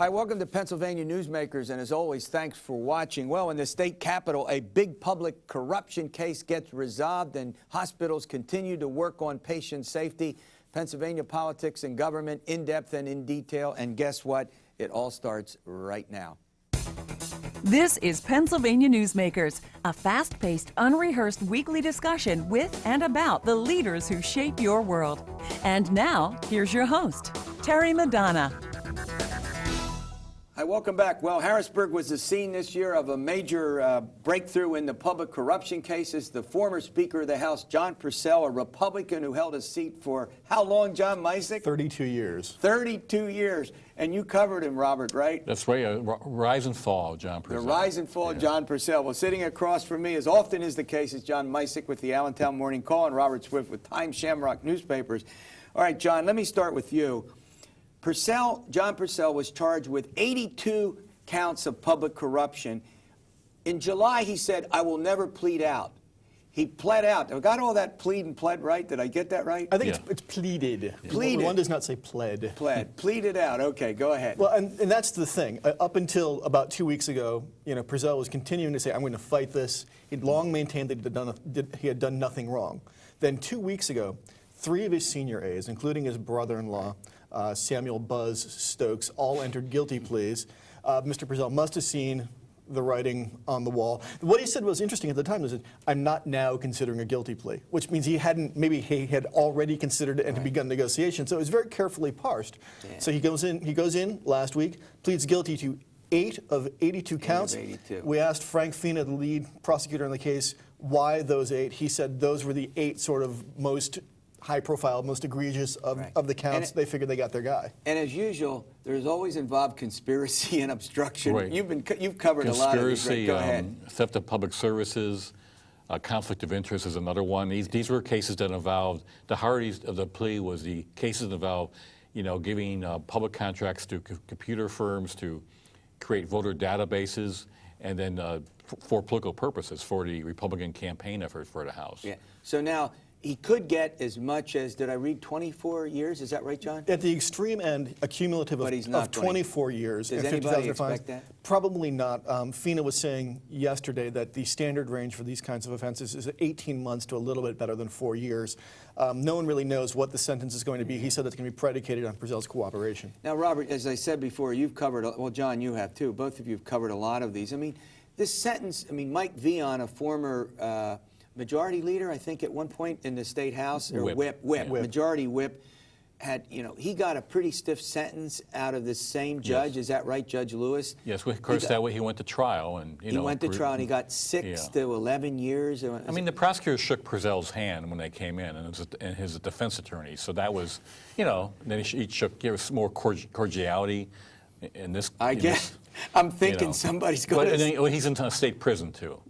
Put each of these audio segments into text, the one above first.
Hi, welcome to Pennsylvania Newsmakers, and as always, thanks for watching. Well, in the state capitol, a big public corruption case gets resolved, and hospitals continue to work on patient safety. Pennsylvania politics and government, in depth and in detail, and guess what? It all starts right now. This is Pennsylvania Newsmakers, a fast-paced, unrehearsed weekly discussion with and about the leaders who shape your world. And now, here's your host, Terry Madonna. Hi, welcome back. Well, Harrisburg was the scene this year of a major breakthrough in the public corruption cases. The former Speaker of the House, John Perzel, a Republican who held a seat for how long, John Micek? 32 years. 32 years. And you covered him, Robert, right? That's right. Rise and fall, John Perzel. The rise and fall of John Perzel. Well, sitting across from me, as often is the case, is John Micek with the Allentown Morning Call and Robert Swift with Times-Shamrock Newspapers. All right, John, let me start with you. John Perzel was charged with 82 counts of public corruption. In July, he said, I will never plead out. He pled out. I got all that plead and pled right? Did I get that right? I think it's pleaded. Yeah. Pleaded. One does not say pled. Pled. Pleaded out. Okay, go ahead. Well, and that's the thing. Up until about 2 weeks ago, Perzel was continuing to say, I'm going to fight this. He'd long maintained that he had done nothing wrong. Then 2 weeks ago, 3 of his senior aides, including his brother-in-law, Samuel Buzz Stokes, all entered guilty pleas. Mr. Perzel must have seen the writing on the wall. What he said was interesting at the time was that I'm not now considering a guilty plea, which means he had already considered it and had begun negotiations. So it was very carefully parsed. Yeah. So he goes in last week, pleads guilty to 8 of 82 counts. 82. We asked Frank Fina, the lead prosecutor in the case, why those 8. He said those were the 8 sort of most high-profile, most egregious of the counts. They figured they got their guy. And as usual, there's always involved conspiracy and obstruction. Right. You've covered a lot of these. Right? Go ahead. Theft of public services, conflict of interest is another one. These were cases that involved, the hardest of the plea was the cases that involved, giving public contracts to computer firms to create voter databases, and then for political purposes, for the Republican campaign effort for the House. Yeah. So now, he could get as much as, did I read 24 years? Is that right, John? At the extreme end, a cumulative of 24 years. Does anybody expect that? Probably not. Fina was saying yesterday that the standard range for these kinds of offenses is 18 months to a little bit better than 4 years. No one really knows what the sentence is going to be. He said it's going to be predicated on Perzel's cooperation. Now, Robert, as I said before, you've covered, well, John, you have too. Both of you have covered a lot of these. I mean, this sentence, Mike Vion, a former Majority Leader, I think at one point in the State House, or Whip. Majority Whip, had, he got a pretty stiff sentence out of this same judge. Yes. Is that right, Judge Lewis? Yes, of course, that way he went to trial. And, he went to trial, and he got 6 to 11 years. The prosecutors shook Perzel's hand when they came in, and his defense attorney. So that was, then he gave us more cordiality in this. I guess. I'm thinking somebody's going to... But he's in a state prison, too.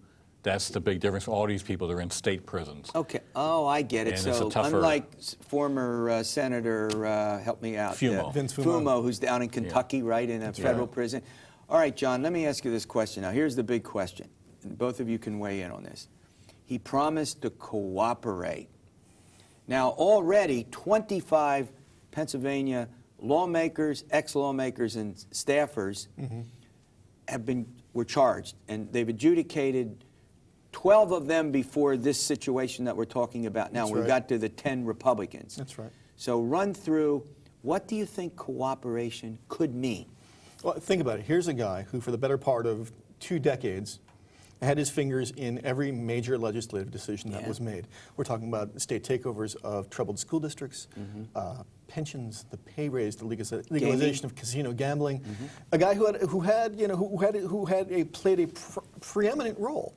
That's the big difference. All these people are in state prisons. Okay. Oh, I get it. And so unlike former Senator, help me out. Vince Fumo. Who's down in Kentucky, right, in a federal prison. All right, John, let me ask you this question. Now, here's the big question. And both of you can weigh in on this. He promised to cooperate. Now, already 25 Pennsylvania lawmakers, ex-lawmakers, and staffers were charged, and they've adjudicated 12 of them before this situation that we're talking about now. We got to the 10 Republicans. That's right. So run through, what do you think cooperation could mean? Well, think about it. Here's a guy who, for the better part of 2 decades, had his fingers in every major legislative decision that was made. We're talking about state takeovers of troubled school districts, pensions, the pay raise, the legalization of casino gambling. A guy who played a preeminent role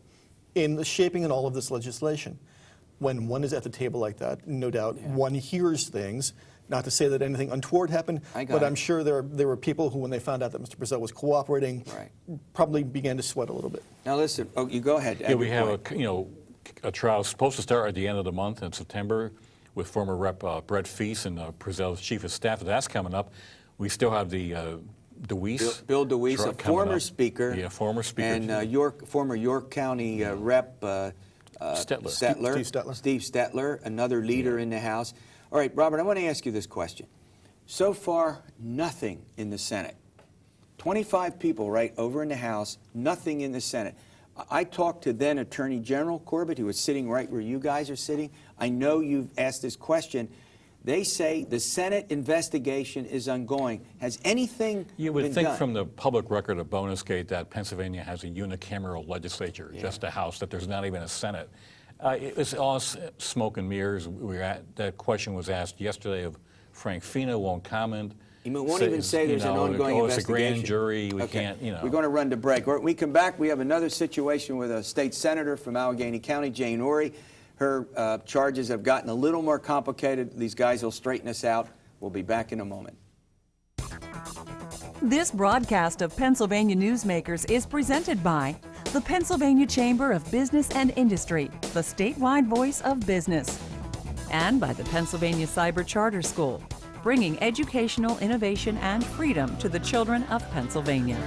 in the shaping and all of this legislation. When one is at the table like that, no doubt one hears things. Not to say that anything untoward happened, but I'm sure there were people who, when they found out that Mr. Perzel was cooperating, probably began to sweat a little bit. Now listen, you go ahead. Yeah, we have a trial supposed to start at the end of the month in September with former Rep. Brett Feast and Perzel's chief of staff. That's coming up. We still have the DeWeese. Bill DeWeese, a former speaker. Yeah, former speaker. And former York County Rep. Steve Stetler, another leader in the House. All right, Robert, I want to ask you this question. So far, nothing in the Senate. 25 people, right, over in the House, nothing in the Senate. I talked to then Attorney General Corbett, who was sitting right where you guys are sitting. I know you've asked this question. They say the Senate investigation is ongoing. Has anything been done? You would think from the public record of Bonusgate that Pennsylvania has a unicameral legislature, just a House, that there's not even a Senate. It's all smoke and mirrors. That question was asked yesterday of Frank Fina, won't comment. He won't even say there's an ongoing investigation. It's a grand jury. We can't, We're going to run to break. When we come back, we have another situation with a state senator from Allegheny County, Jane Orie. Her charges have gotten a little more complicated. These guys will straighten us out. We'll be back in a moment. This broadcast of Pennsylvania Newsmakers is presented by the Pennsylvania Chamber of Business and Industry, the statewide voice of business, and by the Pennsylvania Cyber Charter School, bringing educational innovation and freedom to the children of Pennsylvania.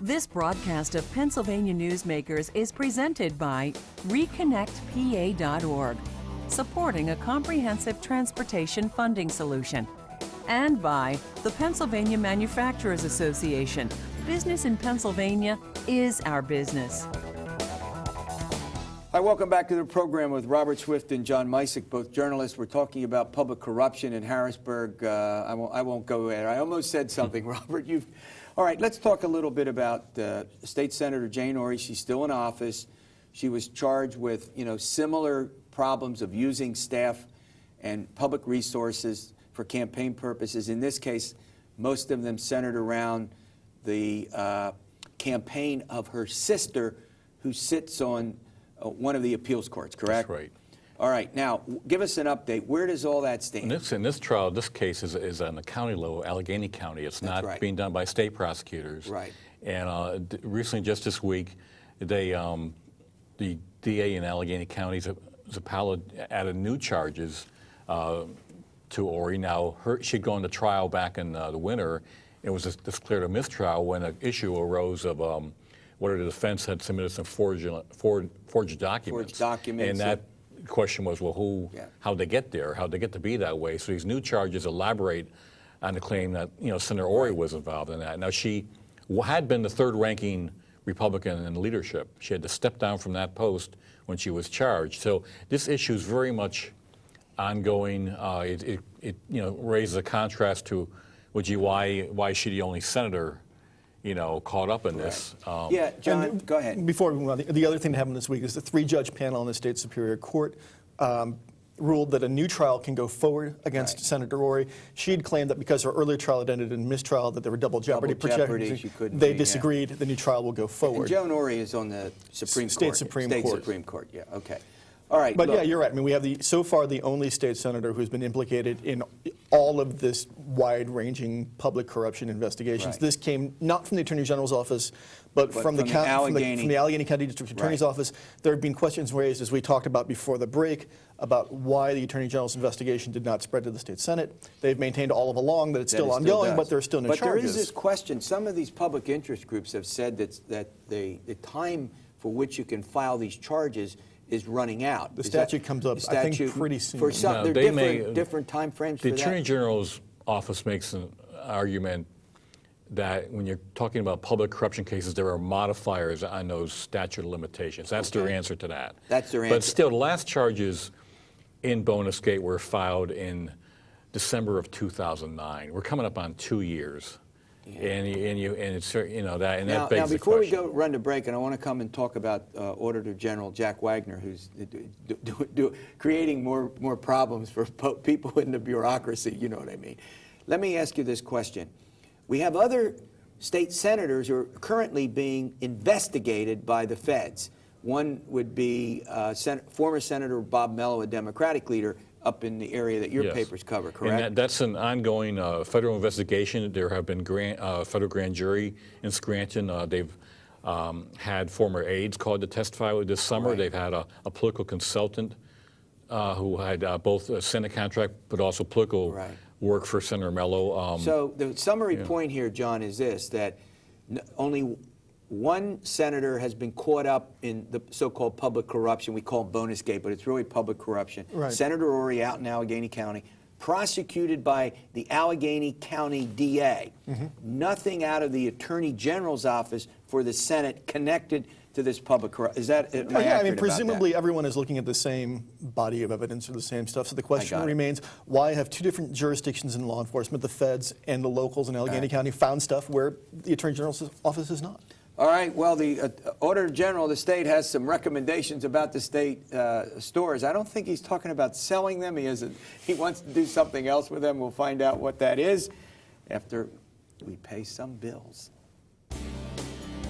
This broadcast of Pennsylvania Newsmakers is presented by ReconnectPA.org, supporting a comprehensive transportation funding solution, and by the Pennsylvania Manufacturers Association. Business in Pennsylvania is our business. Hi, welcome back to the program with Robert Swift and John Micek, both journalists. We're talking about public corruption in Harrisburg. I won't go there. I almost said something, Robert. All right, let's talk a little bit about State Senator Jane Orie. She's still in office. She was charged with, similar problems of using staff and public resources for campaign purposes. In this case, most of them centered around the campaign of her sister, who sits on one of the appeals courts, correct? That's right. All right. Now, give us an update. Where does all that stand? In this trial, this case is on the county level, Allegheny County. It's not being done by state prosecutors. Right. And recently, just this week, the DA in Allegheny County, Zappala, added new charges to Orie. Now, she'd gone to trial back in the winter. It was declared a mistrial when an issue arose of whether the defense had submitted some forged documents. Forged documents. And that question was, well, how'd they get there? How'd they get to be that way? So these new charges elaborate on the claim that Senator Orie was involved in that. Now, she had been the third-ranking Republican in leadership. She had to step down from that post when she was charged. So this issue is very much ongoing. It raises a contrast to why is she the only senator caught up in this. Yeah, John, go ahead. Before we move on, the other thing that happened this week is the three-judge panel in the state Superior Court ruled that a new trial can go forward against Senator Orie. She had claimed that because her earlier trial had ended in mistrial, that there were double jeopardy protections. They disagreed. The new trial will go forward. And Joan Orie is on the Supreme Court. State Supreme Court. Yeah, okay. All right. But yeah, you're right. I mean, we have so far the only state senator who's been implicated in all of this wide-ranging public corruption investigations. Right. This came not from the Attorney General's office, but from the Allegheny County District Attorney's office. There have been questions raised, as we talked about before the break, about why the Attorney General's investigation did not spread to the state Senate. They've maintained all of along that it's still ongoing, but there are still no charges. But there is this question. Some of these public interest groups have said that the time for which you can file these charges is running out. The statute comes up, I think, pretty soon. For some, there are different time frames for that. The Attorney General's office makes an argument that when you're talking about public corruption cases, there are modifiers on those statute of limitations. That's their answer to that. That's their answer. But still, the last charges in Bonusgate were filed in December of 2009. We're coming up on 2 years. Yeah. And it's that begs the question. Now, before we run to break, and I want to come and talk about Auditor General Jack Wagner, who's creating more problems for people in the bureaucracy. You know what I mean? Let me ask you this question: we have other state senators who are currently being investigated by the feds. One would be former Senator Bob Mello, a Democratic leader, up in the area that your papers cover, correct? And that's an ongoing federal investigation. There have been federal grand jury in Scranton. They've had former aides called to testify this summer. Right. They've had a political consultant who had both a Senate contract but also political work for Senator Mello. So the summary point here, John, is this, that only one senator has been caught up in the so-called public corruption. We call it Bonusgate, but it's really public corruption. Right. Senator Orie out in Allegheny County. prosecuted by the Allegheny County DA. Nothing out of the Attorney General's office for the Senate connected to this public corruption. Is that, am I Yeah, I mean, accurate about presumably that? everyone is looking at the same body of evidence or the same stuff. So the question got it. remains, why have two different jurisdictions in law enforcement, the feds and the locals in Allegheny County, found stuff where the Attorney General's office is not? All right, well, the Auditor General of the state has some recommendations about the state stores. I don't think he's talking about selling them. He wants to do something else with them. We'll find out what that is after we pay some bills.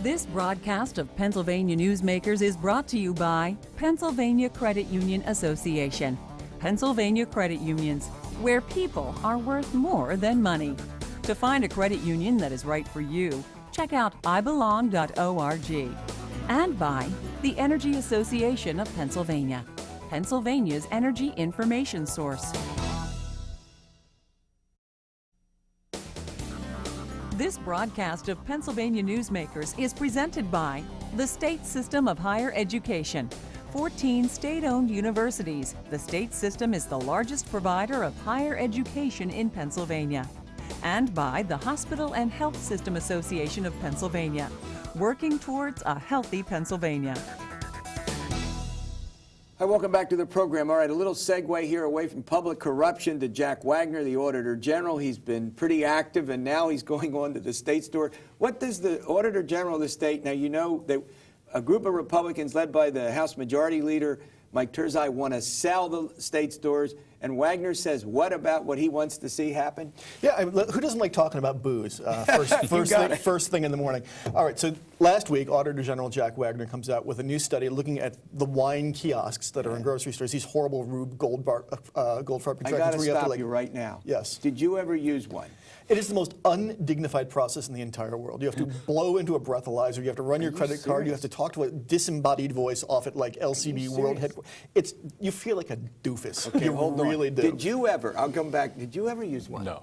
This broadcast of Pennsylvania Newsmakers is brought to you by Pennsylvania Credit Union Association. Pennsylvania Credit Unions, where people are worth more than money. To find a credit union that is right for you, check out ibelong.org. And by the Energy Association of Pennsylvania, Pennsylvania's energy information source. This broadcast of Pennsylvania Newsmakers is presented by the State System of Higher Education. 14 state-owned universities. The state system is the largest provider of higher education in Pennsylvania. And by the Hospital and Health System Association of Pennsylvania, working towards a healthy Pennsylvania. Hi, welcome back to the program. All right, a little segue here away from public corruption to Jack Wagner, the Auditor General. He's been pretty active, and now he's going on to the state store. What does the Auditor General of the state, now you know that a group of Republicans led by the House Majority Leader, Mike Perzel, want to sell the state stores, and Wagner says what about what he wants to see happen? Yeah, who doesn't like talking about booze? First thing in the morning. All right, so last week, Auditor General Jack Wagner comes out with a new study looking at the wine kiosks that are in grocery stores, these horrible Rube Goldfarb contractions. I got to where you have stop to, you right now. Yes. Did you ever use one? It is the most undignified process in the entire world. You have to blow into a breathalyzer. You have to run your credit card. You have to talk to a disembodied voice off at like LCB World Headquarters. You feel like a doofus. Okay, you hold really on. do. Did you ever? I'll come back. Did you ever use one? No.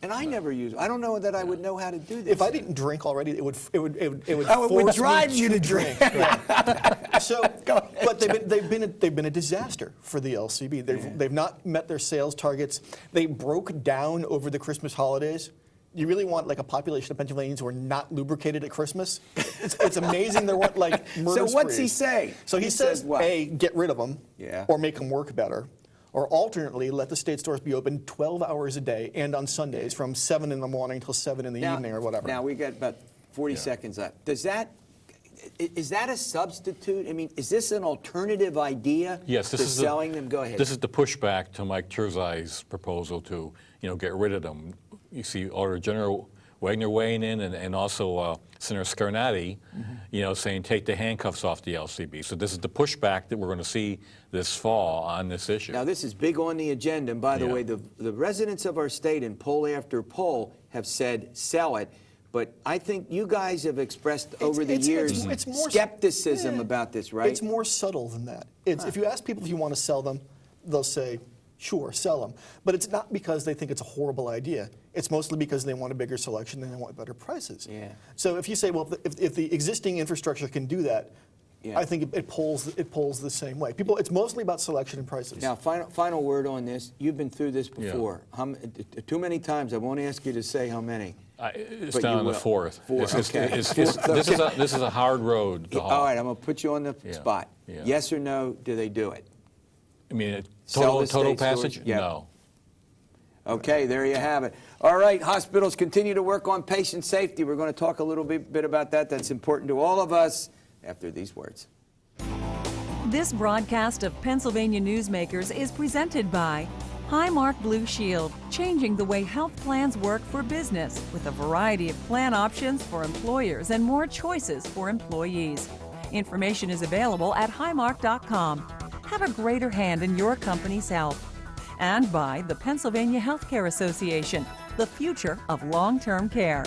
And I never used. I don't know that I would know how to do this. If I didn't drink already, it would Oh, it would force drive me you to drink. Yeah. So, Go ahead, but they've been a disaster for the LCB. They've not met their sales targets. They broke down over the Christmas holidays. You really want like a population of Pennsylvanians who are not lubricated at Christmas? It's amazing there weren't like murder So what's he sprees. say? So he says, what? A, get rid of them, Yeah. or make them work better. Or alternately, let the state stores be open 12 hours a day and on Sundays from 7 in the morning till 7 in the evening or whatever. Now we got about 40 seconds left. Is that a substitute? I mean, is this an alternative idea? Yes, this to is selling them. Go ahead. This is the pushback to Mike Perzel's proposal to, get rid of them. You see Auditor General Wagner weighing in, and also Senator Scarnati, saying take the handcuffs off the LCB. So this is the pushback that we're going to see this fall on this issue. Now this is big on the agenda. And by the way, the residents of our state in poll after poll have said sell it. But I think you guys have expressed over the years it's more skepticism about this, right? It's more subtle than that. If you ask people if you want to sell them, they'll say, sure, sell them. But it's not because they think it's a horrible idea. It's mostly because they want a bigger selection and they want better prices. Yeah. So if you say, well, if the existing infrastructure can do that, I think it polls the same way. It's mostly about selection and prices. Now, final word on this. You've been through this before. Too many times. I won't ask you to say how many. It's But down you on the will. fourth. Okay. This is a hard road to haul. All right, I'm going to put you on the spot. Yeah. Yes or no, do they do it? I mean, Sell the total state stores? passage? Yeah. No. Okay, there you have it. All right, hospitals continue to work on patient safety. We're going to talk a little bit about that. That's important to all of us after these words. This broadcast of Pennsylvania Newsmakers is presented by Highmark Blue Shield, changing the way health plans work for business with a variety of plan options for employers and more choices for employees. Information is available at highmark.com. Have a greater hand in your company's health. And by the Pennsylvania Healthcare Association, the future of long-term care.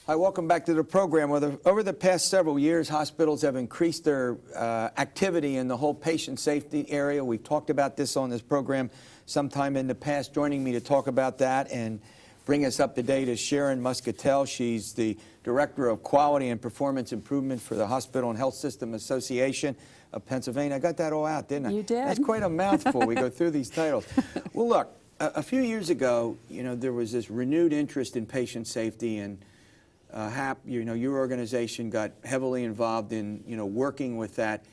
Hi, welcome back to the program. Over the past several years, hospitals have increased their activity in the whole patient safety area. We've talked about this on this program sometime in the past. Joining me to talk about that and bring us up to date is Sharon Muscatell. She's the Director of Quality and Performance Improvement for the Hospital and Health System Association of Pennsylvania. I got that all out, didn't I? You did. That's quite a mouthful. We go through these titles. Well, look, a few years ago, there was this renewed interest in patient safety, and your organization got heavily involved in, working with that,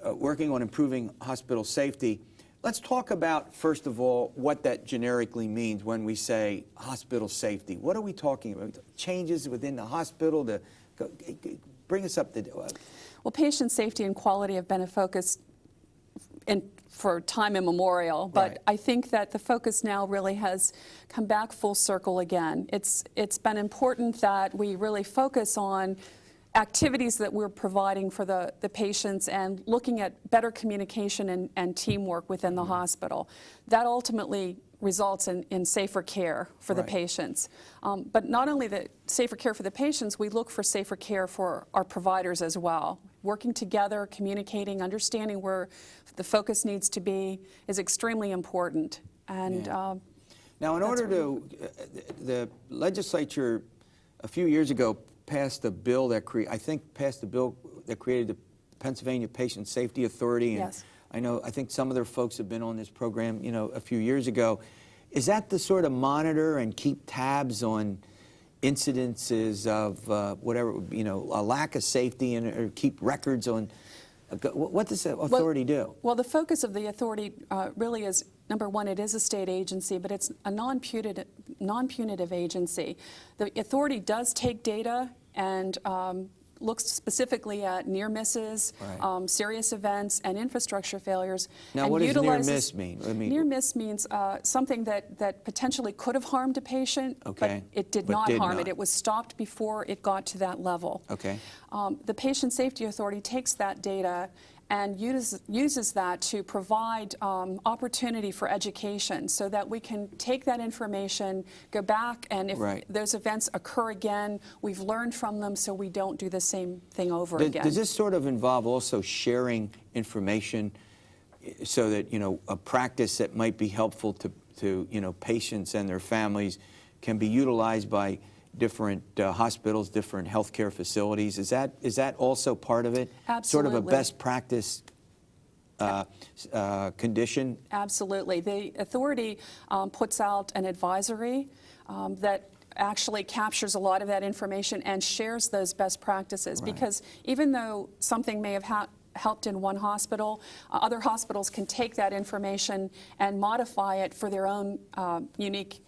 working on improving hospital safety. Let's talk about, first of all, what that generically means when we say hospital safety. What are we talking about? Changes within the hospital to bring us up to... Well, patient safety and quality have been a focus for time immemorial, but Right. I think that the focus now really has come back full circle again. It's been important that we really focus on activities that we're providing for the patients and looking at better communication and teamwork within the hospital. That ultimately results in safer care for the Right. patients. But not only the safer care for the patients, we look for safer care for our providers as well. Working together, communicating, understanding where the focus needs to be is extremely important. And Now, in order to, the legislature a few years ago passed a bill that created the Pennsylvania Patient Safety Authority. And Yes. I think some of their folks have been on this program, a few years ago. Is that to sort of monitor and keep tabs on incidences of whatever, a lack of safety or keep records on? What does the authority do? Well, the focus of the authority really is, number one, it is a state agency, but it's a non-punitive agency. The authority does take data and looks specifically at near misses, Right. serious events, and infrastructure failures. Now, and what does near utilizes- miss mean? Near miss means something that potentially could have harmed a patient, Okay, but it did but not did harm not. it. It was stopped before it got to that level. Okay. The Patient Safety Authority takes that data and uses that to provide opportunity for education so that we can take that information, go back, and if Right. those events occur again, we've learned from them so we don't do the same thing over again. Does this sort of involve also sharing information so that, a practice that might be helpful to patients and their families can be utilized by different hospitals, different healthcare facilities? Is that also part of it? Sort of a Absolutely. best practice condition? Absolutely. The authority puts out an advisory that actually captures a lot of that information and shares those best practices. Right. Because even though something may have helped in one hospital, other hospitals can take that information and modify it for their own unique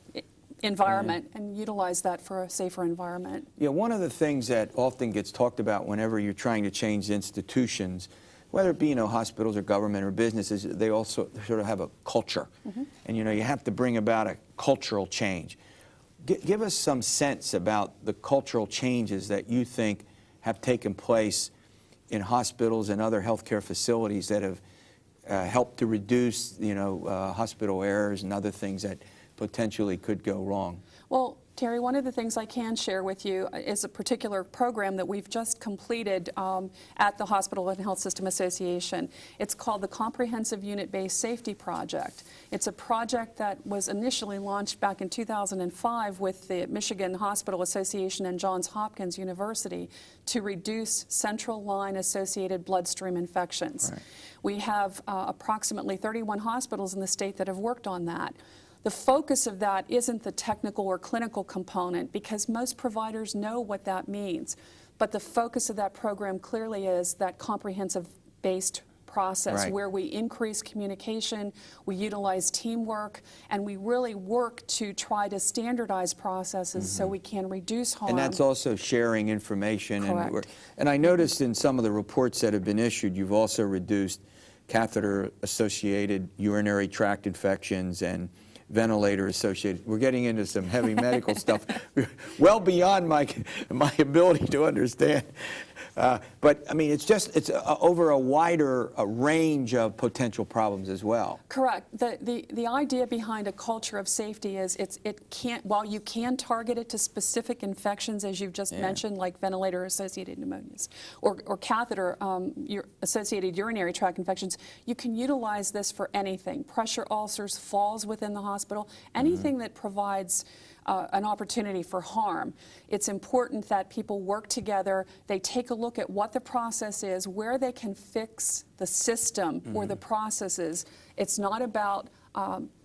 environment and utilize that for a safer environment. Yeah, one of the things that often gets talked about whenever you're trying to change institutions, whether it be, hospitals or government or businesses, they also sort of have a culture. And, you have to bring about a cultural change. Give us some sense about the cultural changes that you think have taken place in hospitals and other healthcare facilities that have helped to reduce, hospital errors and other things that potentially could go wrong. Well, Terry, one of the things I can share with you is a particular program that we've just completed at the Hospital and Health System Association. It's called the Comprehensive Unit-Based Safety Project. It's a project that was initially launched back in 2005 with the Michigan Hospital Association and Johns Hopkins University to reduce central line associated bloodstream infections. Right. We have approximately 31 hospitals in the state that have worked on that. The focus of that isn't the technical or clinical component because most providers know what that means. But the focus of that program clearly is that comprehensive-based process Right. where we increase communication, we utilize teamwork, and we really work to try to standardize processes so we can reduce harm. And that's also sharing information. Correct. And I noticed in some of the reports that have been issued, you've also reduced catheter-associated urinary tract infections and ventilator associated. We're getting into some heavy medical stuff, well beyond my ability to understand. But I mean, it's over a wider range of potential problems as well. Correct. The idea behind a culture of safety is it can't, while you can target it to specific infections, as you've just mentioned, like ventilator-associated pneumonias or catheter associated urinary tract infections, you can utilize this for anything. Pressure ulcers, falls within the hospital, anything that provides an opportunity for harm. It's important that people work together, they take a look at what the process is, where they can fix the system or the processes. It's not about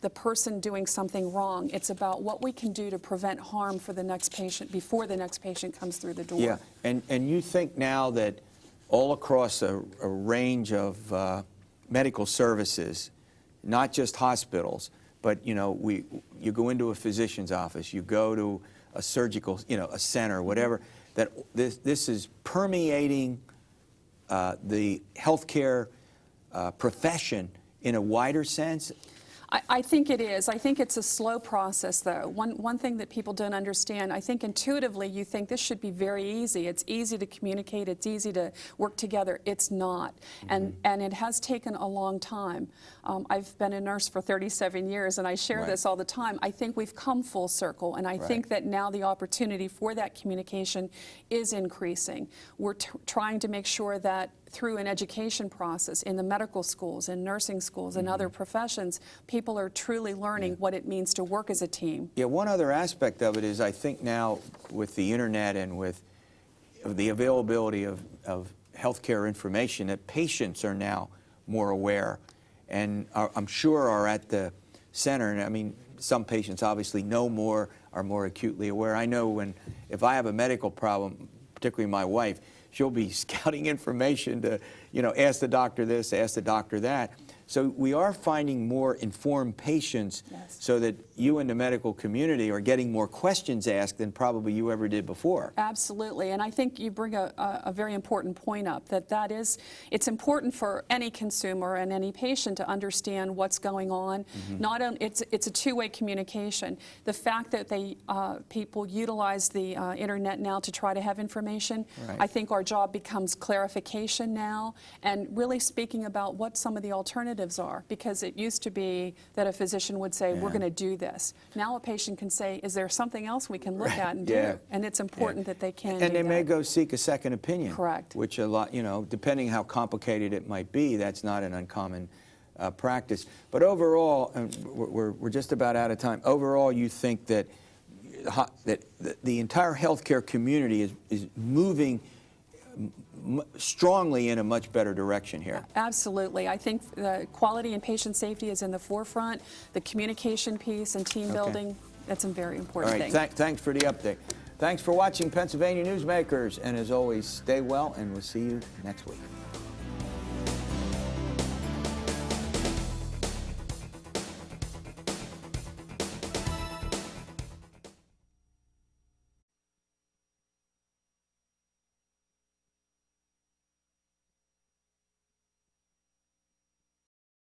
the person doing something wrong. It's about what we can do to prevent harm for the next patient before the next patient comes through the door. Yeah, and you think now that all across a range of medical services, not just hospitals, but you go into a physician's office, you go to a surgical, a center, whatever, that this is permeating the healthcare profession in a wider sense? I think it is. I think it's a slow process, though. One thing that people don't understand, I think intuitively you think this should be very easy. It's easy to communicate. It's easy to work together. It's not. And it has taken a long time. I've been a nurse for 37 years, and I share this all the time. I think we've come full circle, and I think that now the opportunity for that communication is increasing. We're trying to make sure that through an education process in the medical schools and nursing schools and other professions, people are truly learning what it means to work as a team. Yeah, one other aspect of it is I think now with the internet and with the availability of healthcare information that patients are now more aware and I'm sure are at the center. And I mean, some patients obviously know more, are more acutely aware. I know if I have a medical problem, particularly my wife, she'll be scouting information to, ask the doctor this, ask the doctor that. So we are finding more informed patients so that you and the medical community are getting more questions asked than probably you ever did before. Absolutely, and I think you bring a very important point up, it's important for any consumer and any patient to understand what's going on. It's a two-way communication. The fact that people utilize the internet now to try to have information, I think our job becomes clarification now and really speaking about what some of the alternatives are, because it used to be that a physician would say, we're going to do this. Now a patient can say, is there something else we can look at and do? And it's important that they can And do they may that. go seek a second opinion. Correct. Which a lot, depending how complicated it might be, that's not an uncommon practice. But overall, and we're just about out of time, overall you think that the entire healthcare community is moving strongly in a much better direction here. Absolutely. I think the quality and patient safety is in the forefront. The communication piece and team building, that's a very important thing. All right, thanks for the update. Thanks for watching Pennsylvania Newsmakers, and as always, stay well, and we'll see you next week.